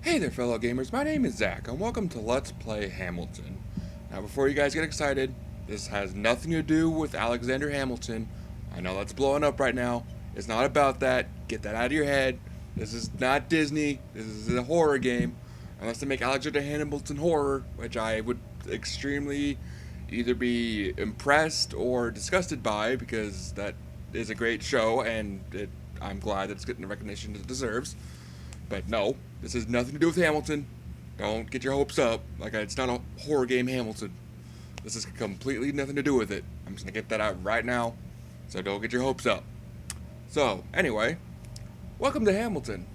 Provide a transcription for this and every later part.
Hey there, fellow gamers. My name is Zach, and welcome to Let's Play Hamilton. Now, before you guys get excited, this has nothing to do with Alexander Hamilton. I know that's blowing up right now. It's not about that. Get that out of your head. This is not Disney. This is a horror game. Unless they make Alexander Hamilton horror, which I would extremely either be impressed or disgusted by, because that is a great show, and I'm glad that it's getting the recognition it deserves. But no, this has nothing to do with Hamilton. Don't get your hopes up. It's not a horror game Hamilton. This has completely nothing to do with it. I'm just gonna get that out right now, so don't get your hopes up. So, anyway, welcome to Hamilton.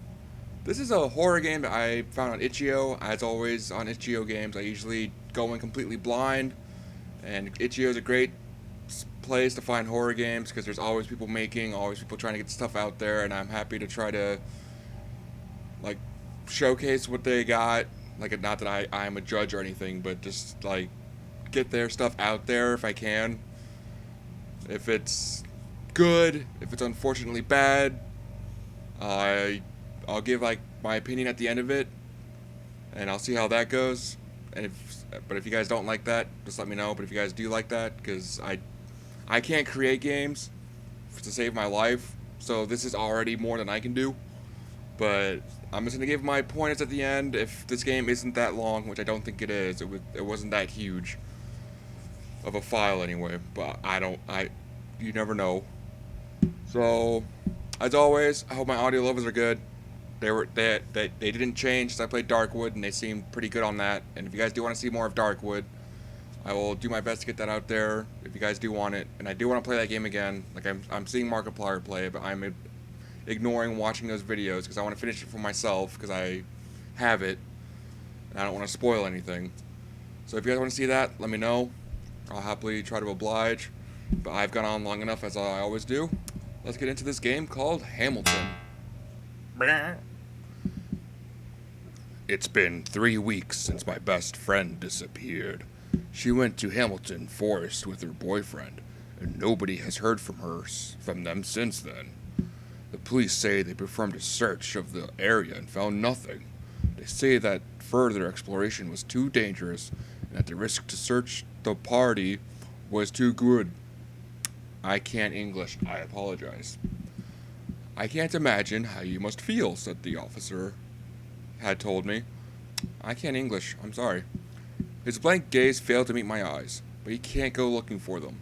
This is a horror game that I found on Itch.io. As always, on Itch.io games, I usually go in completely blind, and Itch.io is a great place to find horror games because there's always people making, always people trying to get stuff out there, and I'm happy to try to showcase what they got. Not that I'm a judge or anything, but just get their stuff out there if I can. If it's good, if it's unfortunately bad, I'll give my opinion at the end of it, and I'll see how that goes. And if you guys don't like that, just let me know. But if you guys do like that, because I can't create games to save my life, so this is already more than I can do. But I'm just gonna give my pointers at the end. If this game isn't that long, which I don't think it is, it wasn't that huge of a file anyway. But you never know. So, as always, I hope my audio levels are good. They didn't change since I played Darkwood, and they seemed pretty good on that. And if you guys do want to see more of Darkwood, I will do my best to get that out there. If you guys do want it, and I do want to play that game again. I'm seeing Markiplier play, but I'm ignoring watching those videos because I want to finish it for myself because I have it and I don't want to spoil anything. So if you guys want to see that, let me know. I'll happily try to oblige, but I've gone on long enough, as I always do. Let's get into this game called Hamilton. It's been 3 weeks since my best friend disappeared. She went to Hamilton Forest with her boyfriend, and nobody has heard from them since then. The police say they performed a search of the area and found nothing. They say that further exploration was too dangerous and that the risk to search the party was too good. I can't English. I apologize. I can't imagine how you must feel, said the officer had told me. I can't English. I'm sorry. His blank gaze failed to meet my eyes, but he can't go looking for them.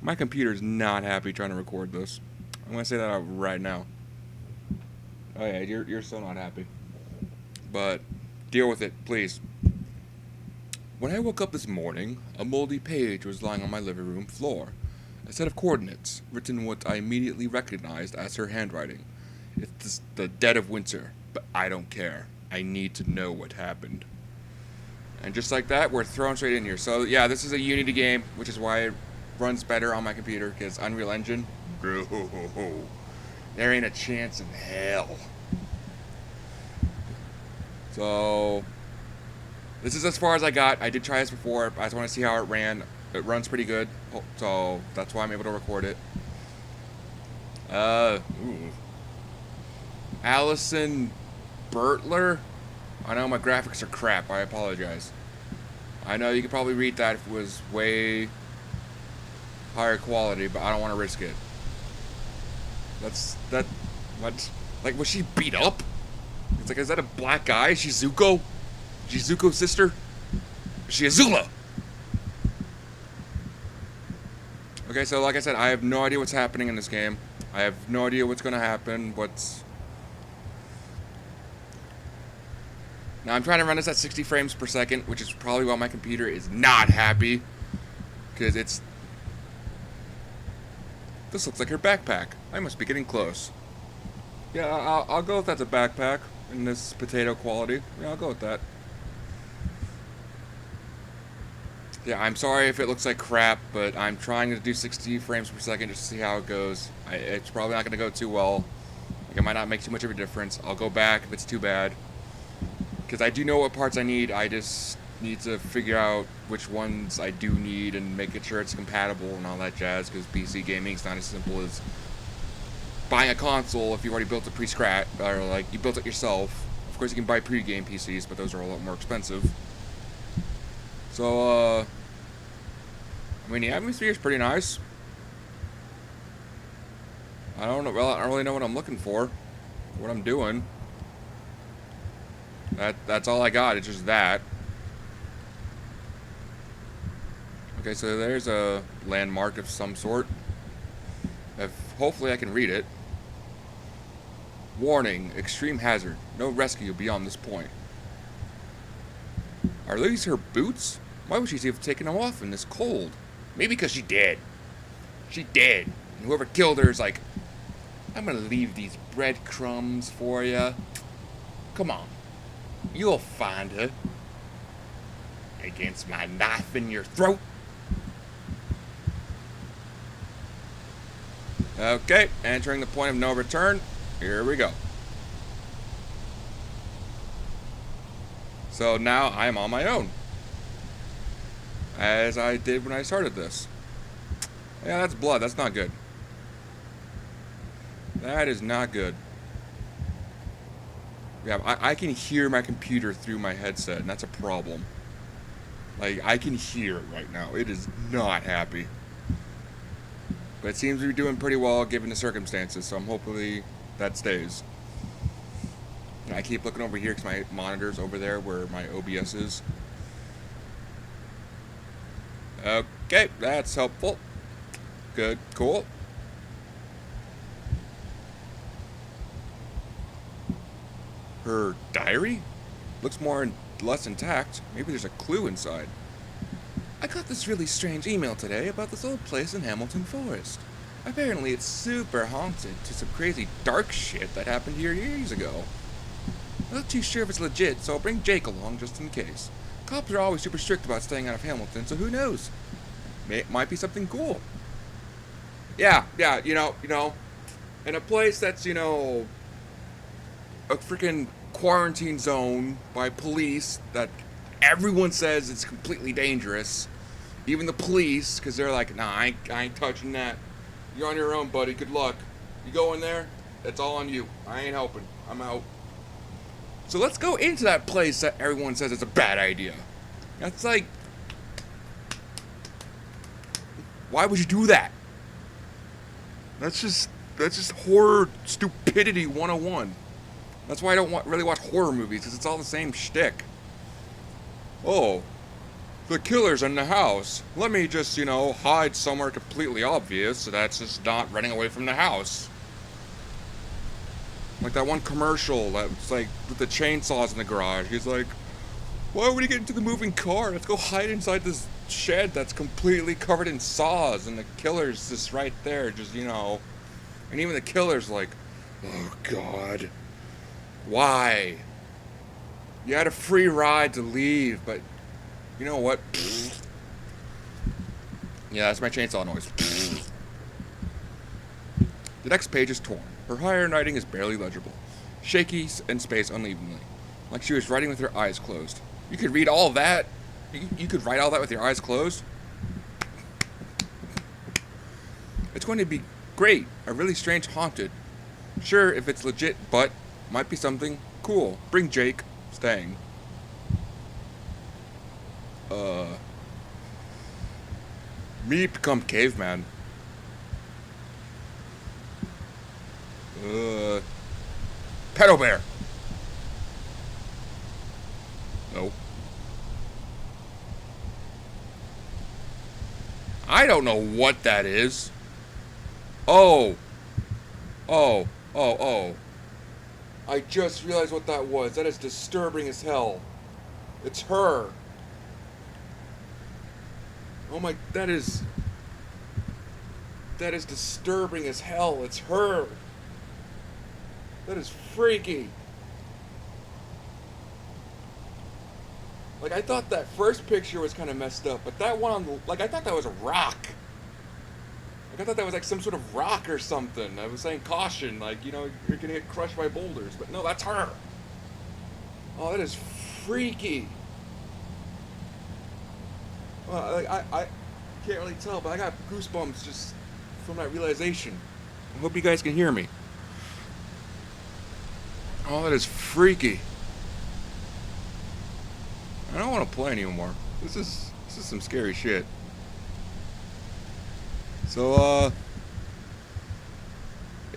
My computer's not happy trying to record this. I'm gonna say that out right now. Oh yeah, you're so not happy. But deal with it, please. When I woke up this morning, a moldy page was lying on my living room floor. A set of coordinates, written what I immediately recognized as her handwriting. It's the dead of winter, but I don't care. I need to know what happened. And just like that, we're thrown straight in here. So yeah, this is a Unity game, which is why it runs better on my computer, because Unreal Engine, bro, there ain't a chance in hell. So this is as far as I got. I did try this before. I just want to see how it ran. It runs pretty good, so that's why I'm able to record it. Allison Bertler. I know my graphics are crap. I apologize. I know you could probably read that if it was way higher quality, but I don't want to risk it. What? Was she beat up? It's is that a black guy? Is she Zuko? Is she Zuko's sister? Is she Azula? Okay, so like I said, I have no idea what's happening in this game. I have no idea what's gonna happen. Now I'm trying to run this at 60 frames per second, which is probably why my computer is not happy, because this looks like her backpack. I must be getting close. Yeah, I'll go with that's a backpack in this potato quality. Yeah, I'll go with that. Yeah, I'm sorry if it looks like crap, but I'm trying to do 60 frames per second just to see how it goes. It's probably not going to go too well. It might not make too much of a difference. I'll go back if it's too bad, because I do know what parts I need. I just need to figure out which ones I do need and making sure it's compatible and all that jazz, because PC gaming is not as simple as buying a console if you already built it pre-scratch, or like you built it yourself. Of course, you can buy pre-game PCs, but those are a lot more expensive. So, I mean, the atmosphere is pretty nice. I don't know. Well, I don't really know what I'm looking for, what I'm doing. That's all I got. It's just that. Okay, so there's a landmark of some sort. Hopefully I can read it. Warning, extreme hazard. No rescue beyond this point. Are these her boots? Why would she have taken them off in this cold? Maybe because she did. She did. And whoever killed her is like, I'm gonna leave these breadcrumbs for you. Come on. You'll find her. Against my knife in your throat. Okay, entering the point of no return. Here we go. So now I'm on my own. As I did when I started this. Yeah, that's blood. That's not good. That is not good. Yeah, I can hear my computer through my headset, and that's a problem. Like, I can hear it right now. It is not happy. But it seems to be doing pretty well given the circumstances, so I'm hopefully that stays. And I keep looking over here because my monitor's over there where my OBS is. Okay, that's helpful. Good, cool. Her diary? Looks less intact. Maybe there's a clue inside. I got this really strange email today about this old place in Hamilton Forest. Apparently it's super haunted to some crazy dark shit that happened here years ago. I'm not too sure if it's legit, so I'll bring Jake along just in case. Cops are always super strict about staying out of Hamilton, so who knows? It might be something cool. Yeah, you know, in a place that's, you know, a freaking quarantine zone by police that everyone says it's completely dangerous. Even the police, because they're like, nah, I ain't touching that. You're on your own, buddy. Good luck. You go in there, it's all on you. I ain't helping. I'm out. So let's go into that place that everyone says is a bad idea. That's like, why would you do that? That's just horror stupidity 101. That's why I don't really watch horror movies, because it's all the same shtick. Oh, the killer's in the house. Let me just, you know, hide somewhere completely obvious so that's just not running away from the house. Like that one commercial that's like with the chainsaws in the garage. He's like, why would he get into the moving car? Let's go hide inside this shed that's completely covered in saws, and the killer's just right there, just, you know. And even the killer's like, oh God, why? You had a free ride to leave, but you know what? Yeah, that's my chainsaw noise. The next page is torn. Her handwriting is barely legible, shaky and spaced unevenly, like she was writing with her eyes closed. You could read all that? You could write all that with your eyes closed? It's going to be great. A really strange haunted. Sure, if it's legit, but might be something cool. Bring Jake. Staying. Me become caveman. Pedo bear. No. I don't know what that is. Oh. I just realized what that was. That is disturbing as hell. It's her. Oh my, that is disturbing as hell. It's her. That is freaky. Like, I thought that first picture was kind of messed up, but that one on the, like, I thought that was a rock. Like, I thought that was like some sort of rock or something. I was saying caution, like, you know, you're gonna get crushed by boulders, but no, that's her. Oh, that is freaky. Well, like, I can't really tell, but I got goosebumps just from that realization. I hope you guys can hear me. Oh, that is freaky. I don't want to play anymore. This is some scary shit. So,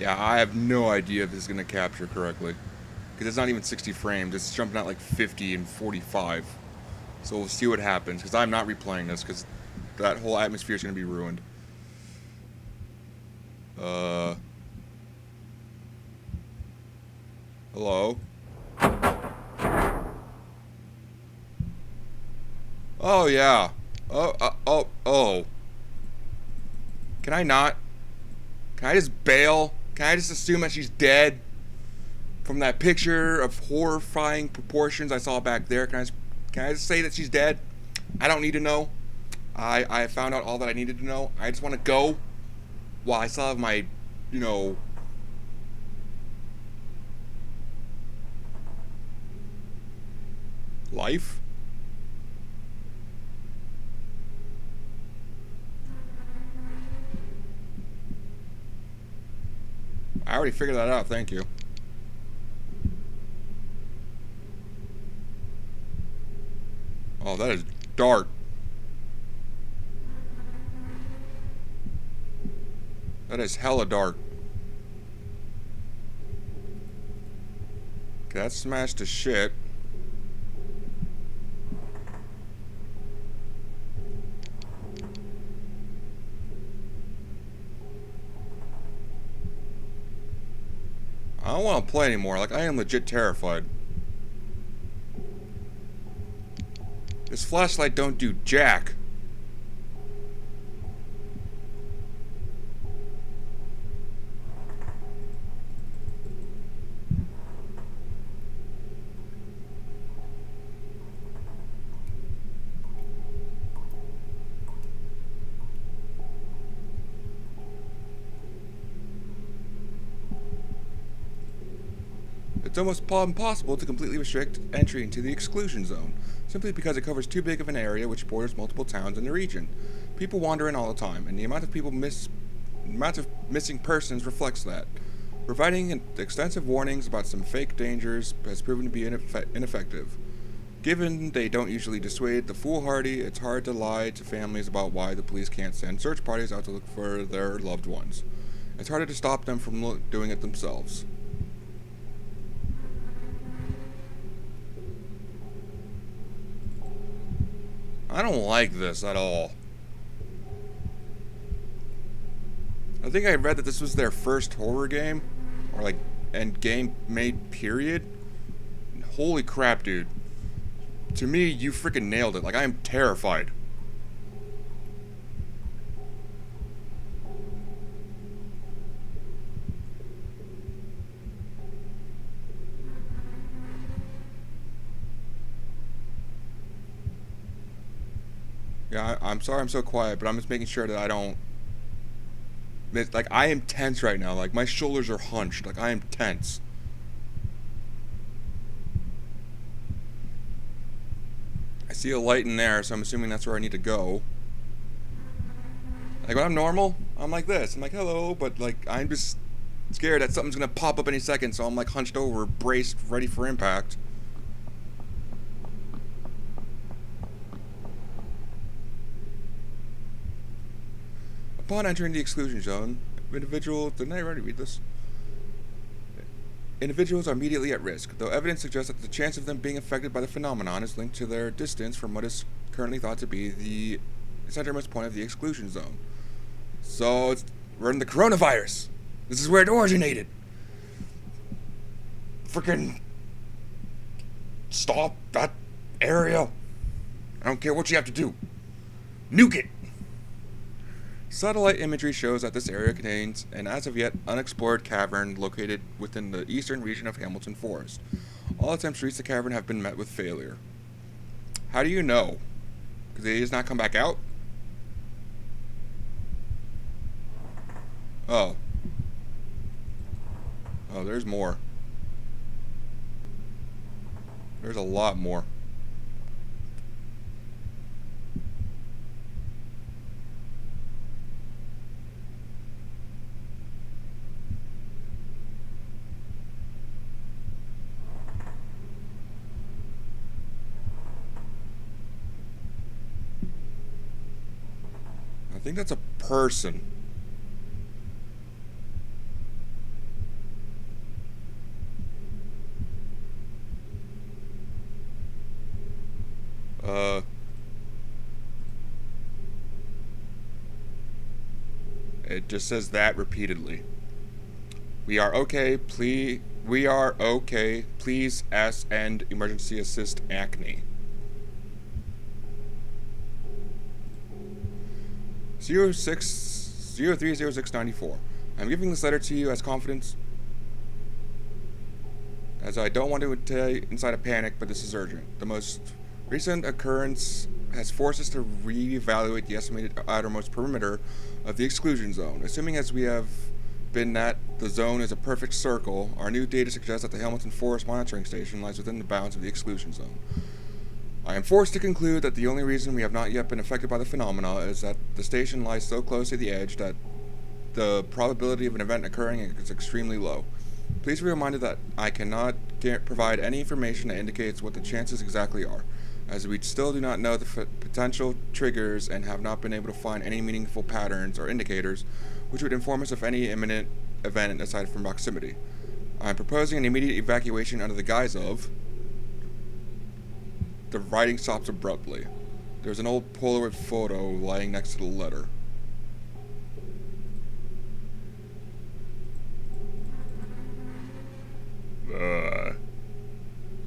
yeah, I have no idea if this is gonna capture correctly. Because it's not even 60 frames, it's jumping out like 50 and 45. So we'll see what happens, because I'm not replaying this, because that whole atmosphere is gonna be ruined. Hello? Oh, yeah. Oh. Can I not? Can I just bail? Can I just assume that she's dead? From that picture of horrifying proportions I saw back there, can I just say that she's dead? I don't need to know. I found out all that I needed to know. I just want to go while I still have my, you know, life. I already figured that out, thank you. Oh, that is dark. That is hella dark. Okay, that's smashed to shit. I don't want to play anymore. Like, I am legit terrified. This flashlight don't do jack. It's almost impossible to completely restrict entry into the exclusion zone, simply because it covers too big of an area which borders multiple towns in the region. People wander in all the time, and the amount of missing persons reflects that. Providing extensive warnings about some fake dangers has proven to be ineffective. Given they don't usually dissuade the foolhardy, it's hard to lie to families about why the police can't send search parties out to look for their loved ones. It's harder to stop them from doing it themselves. I don't like this at all. I think I read that this was their first horror game, or like, and game made period. Holy crap, dude. To me, you freaking nailed it. Like, I am terrified. Yeah, I'm sorry I'm so quiet, but I'm just making sure that I don't... Like, I am tense right now. Like, my shoulders are hunched. Like, I am tense. I see a light in there, so I'm assuming that's where I need to go. Like, when I'm normal, I'm like this. I'm like, hello, but, like, I'm just scared that something's gonna pop up any second, so I'm, like, hunched over, braced, ready for impact. Upon entering the exclusion zone, didn't I already read this? Individuals are immediately at risk, though evidence suggests that the chance of them being affected by the phenomenon is linked to their distance from what is currently thought to be the centermost point of the exclusion zone. So, we're in the coronavirus! This is where it originated! Freaking... Stop that area! I don't care what you have to do. Nuke it! Satellite imagery shows that this area contains an as of yet unexplored cavern located within the eastern region of Hamilton Forest. All attempts to reach the cavern have been met with failure. How do you know? Because they just not come back out? Oh. Oh, there's more. There's a lot more. think that's a person. It just says that repeatedly. We are okay, please. We are okay. Please end emergency assist acne. 030694. I'm giving this letter to you as confidence, as I don't want to tell you inside a panic, but this is urgent. The most recent occurrence has forced us to reevaluate the estimated outermost perimeter of the exclusion zone. Assuming as we have been that the zone is a perfect circle, our new data suggests that the Hamilton Forest Monitoring Station lies within the bounds of the exclusion zone. I am forced to conclude that the only reason we have not yet been affected by the phenomena is that the station lies so close to the edge that the probability of an event occurring is extremely low. Please be reminded that I cannot provide any information that indicates what the chances exactly are, as we still do not know the potential triggers and have not been able to find any meaningful patterns or indicators which would inform us of any imminent event aside from proximity. I am proposing an immediate evacuation under the guise of... The writing stops abruptly. There's an old Polaroid photo lying next to the letter.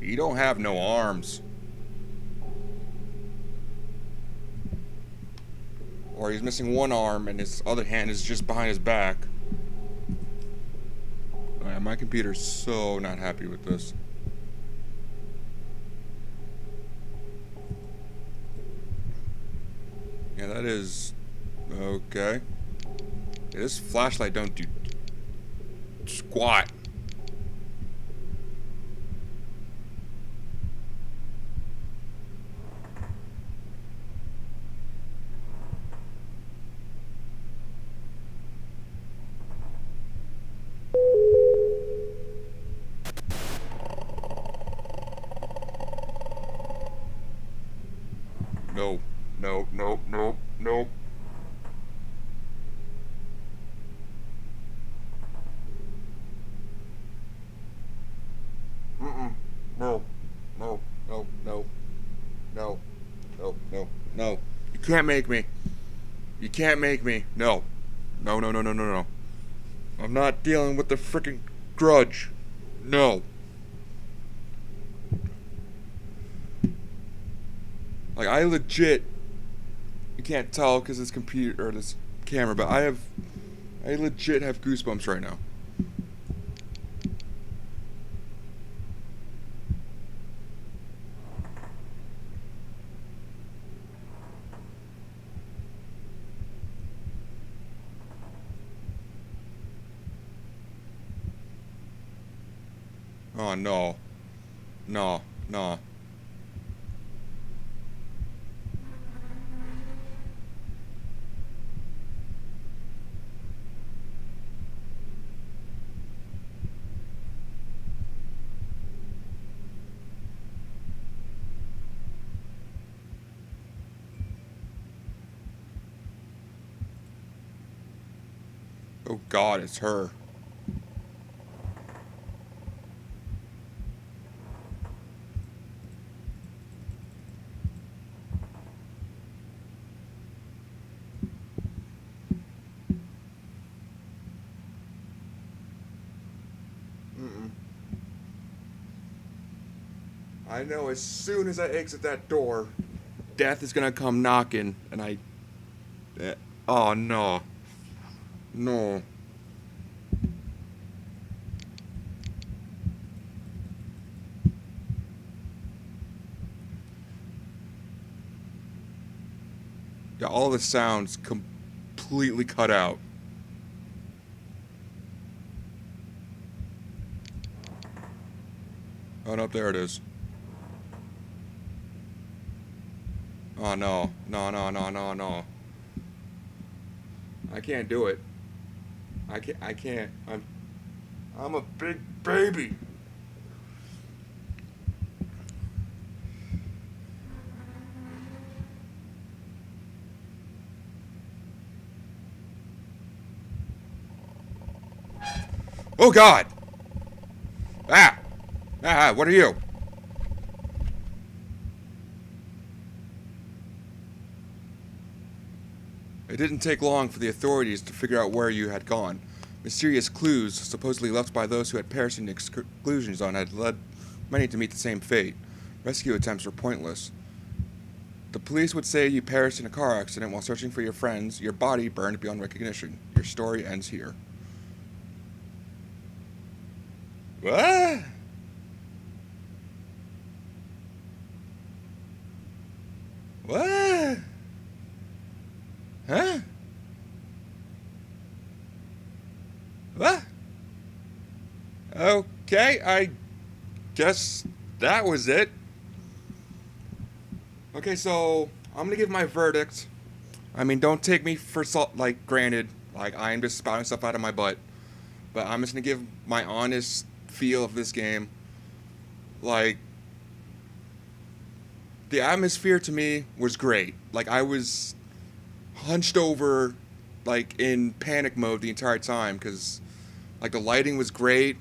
You don't have no arms. Or he's missing one arm and his other hand is just behind his back. My computer's so not happy with this. Yeah, that is... okay. Yeah, this flashlight don't do... squat. No. No, no, no, no. Mm-mm. No. No. No. No. No. No. No. No. You can't make me. You can't make me. No. No, no, no, no, no, no. I'm not dealing with the freaking grudge. No. Like, I legit... You can't tell because this computer, or this camera, but I legit have goosebumps right now. Oh, no. No. No. Oh, God, it's her. Mm-mm. I know as soon as I exit that door, death is gonna come knocking, and oh, no. No. Yeah, all the sounds completely cut out. Oh, no, there it is. Oh, no. No, no, no, no, no. I can't do it. I can't. I'm a big baby. Oh God! Ah! Ah, what are you? It didn't take long for the authorities to figure out where you had gone. Mysterious clues, supposedly left by those who had perished in the exclusion zone, had led many to meet the same fate. Rescue attempts were pointless. The police would say you perished in a car accident while searching for your friends. Your body burned beyond recognition. Your story ends here. What? What? Huh? What? Okay, I guess that was it. Okay, so I'm gonna give my verdict. I mean, don't take me for granted. Like, I am just spouting stuff out of my butt. But I'm just gonna give my honest feel of this game. Like, the atmosphere to me was great. Like, I was hunched over, like, in panic mode the entire time, because, like, the lighting was great.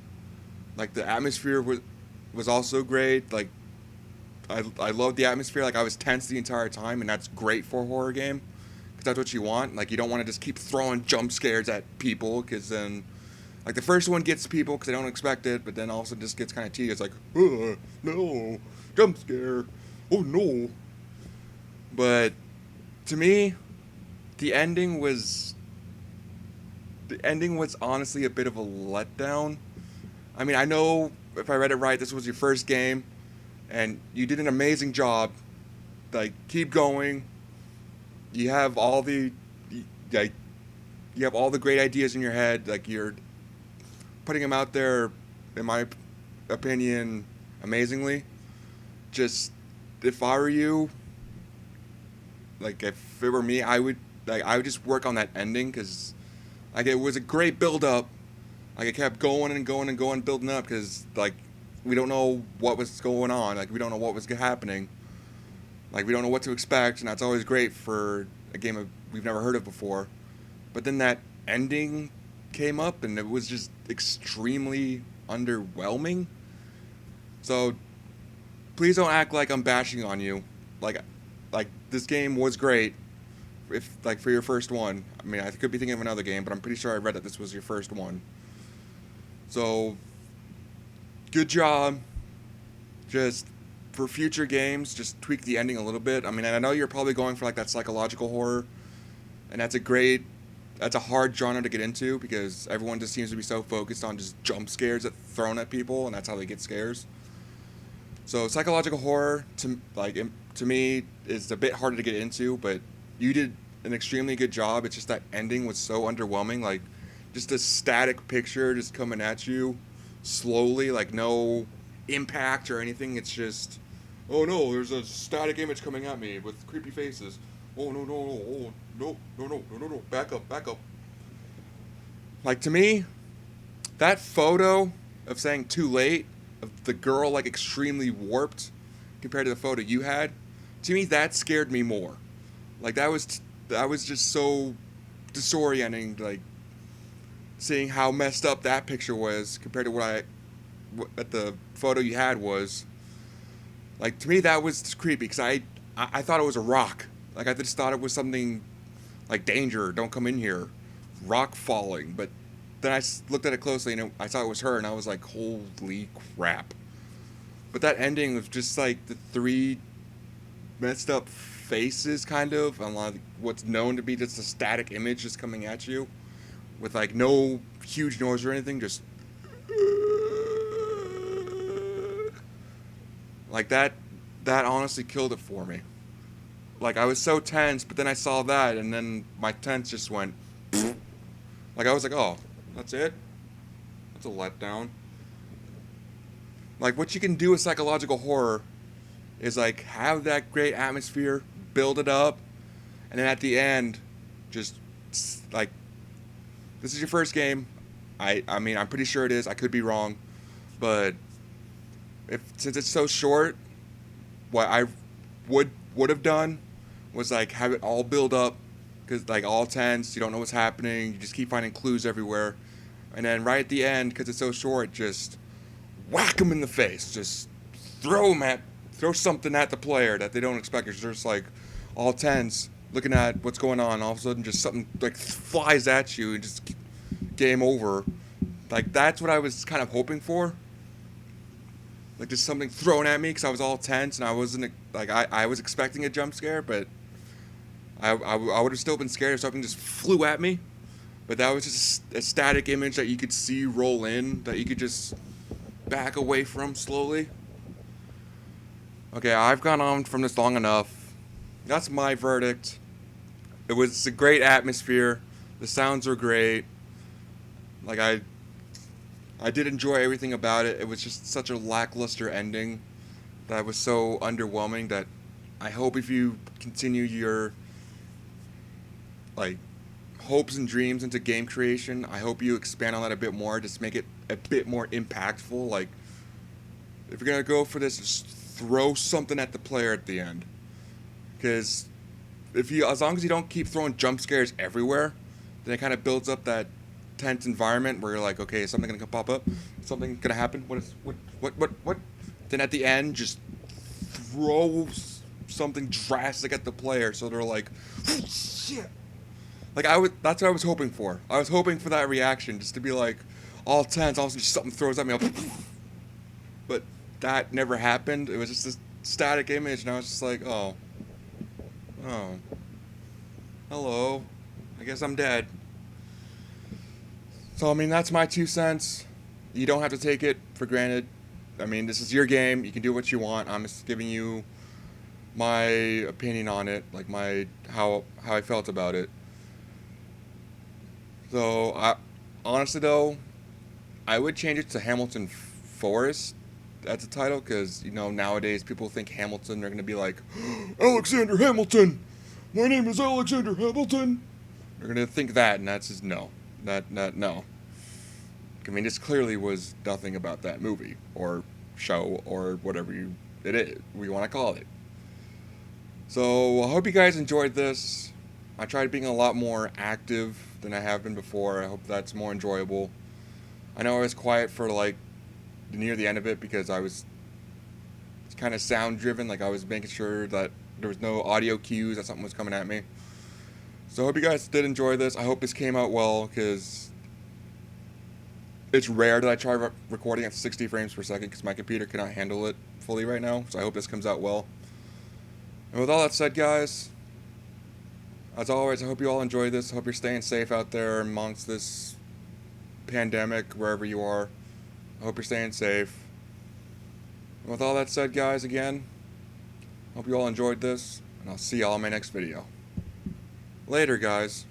Like, the atmosphere was also great. Like, I loved the atmosphere. Like, I was tense the entire time, and that's great for a horror game, because that's what you want. Like, you don't want to just keep throwing jump scares at people, because then, like, the first one gets people because they don't expect it, but then also just gets kind of tedious. Like, no, jump scare. Oh, no. But to me, the ending was honestly a bit of a letdown. I mean, I know if I read it right, this was your first game, and you did an amazing job. Like, keep going. You have all the, like, you have all the great ideas in your head. Like, you're putting them out there, in my opinion, amazingly. Just, if I were you, like, if it were me, I would just work on that ending, because, like, it was a great build up. Like, it kept going and going and going, building up, because, like, we don't know what was going on. Like, we don't know what was happening. Like, we don't know what to expect, and that's always great for a game we've never heard of before. But then that ending came up, and it was just extremely underwhelming. So, please don't act like I'm bashing on you. Like this game was great. If, like, for your first one. I mean, I could be thinking of another game, but I'm pretty sure I read that this was your first one. So, good job. Just, for future games, just tweak the ending a little bit. I mean, I know you're probably going for, like, that psychological horror, and that's a hard genre to get into, because everyone just seems to be so focused on just jump scares that thrown at people, and that's how they get scares. So, psychological horror, to me, is a bit harder to get into, but you did an extremely good job. It's just that ending was so underwhelming. Like, just a static picture just coming at you slowly, like, no impact or anything. It's just, oh no, there's a static image coming at me with creepy faces. Oh no, no, no, oh no, no, no, no, no, no, back up, back up. Like, to me, that photo of saying too late, of the girl, like, extremely warped compared to the photo you had, to me, that scared me more. Like, that was just so disorienting, like, seeing how messed up that picture was compared to what the photo you had was. Like, to me, that was creepy, because I thought it was a rock. Like, I just thought it was something like, danger, don't come in here, rock falling. But then I looked at it closely, and I saw it was her, and I was like, holy crap. But that ending was just like the three messed up faces, kind of, on like what's known to be just a static image just coming at you, with like no huge noise or anything, just like that. That honestly killed it for me. Like, I was so tense, but then I saw that, and then my tense just went. Like, I was like, oh, that's it? That's a letdown. Like, what you can do with psychological horror is, like, have that great atmosphere, build it up, and then at the end, just, like, this is your first game. I mean, I'm pretty sure it is. I could be wrong. But since it's so short, what I would have done was, like, have it all build up, because, like, all tense, you don't know what's happening, you just keep finding clues everywhere, And then right at the end, because it's so short, just whack them in the face. Just throw something at the player that they don't expect. They're just like all tense, looking at what's going on. All of a sudden, just something like flies at you and just game over. Like that's what I was kind of hoping for. Like just something thrown at me because I was all tense and I wasn't like I was expecting a jump scare, but I would have still been scared if something just flew at me. But that was just a static image that you could see roll in, that you could just back away from slowly. Okay, I've gone on from this long enough. That's my verdict. It was a great atmosphere. The sounds were great. Like I did enjoy everything about it. It was just such a lackluster ending that was so underwhelming that I hope if you continue your like hopes and dreams into game creation, I hope you expand on that a bit more, just make it a bit more impactful. Like if you're gonna go for this, just throw something at the player at the end. Because as long as you don't keep throwing jump scares everywhere, then it kind of builds up that tense environment where you're like, okay, is something gonna pop up? Is something gonna happen? What? Then at the end, just throw something drastic at the player so they're like, shit. Like that's what I was hoping for. I was hoping for that reaction, just to be like all tense. All of a sudden, something throws at me, but that never happened. It was just this static image, and I was just like, oh, hello. I guess I'm dead. So I mean, that's my 2 cents. You don't have to take it for granted. I mean, this is your game. You can do what you want. I'm just giving you my opinion on it, like how I felt about it. So, honestly though, I would change it to Hamilton Forest as a title, because, nowadays people think Hamilton, they're going to be like, Alexander Hamilton! My name is Alexander Hamilton! They're going to think that, and that's just no. No. I mean, this clearly was nothing about that movie, or show, or whatever we want to call it. So, I hope you guys enjoyed this. I tried being a lot more active than I have been before. I hope that's more enjoyable. I know I was quiet for near the end of it because it's kind of sound driven. Like I was making sure that there was no audio cues that something was coming at me. So I hope you guys did enjoy this. I hope this came out well, because it's rare that I try recording at 60 frames per second because my computer cannot handle it fully right now. So I hope this comes out well. And with all that said, guys, as always, I hope you all enjoy this. I hope you're staying safe out there amongst this pandemic, wherever you are. I hope you're staying safe. And with all that said, guys, again, hope you all enjoyed this, and I'll see y'all in my next video. Later, guys.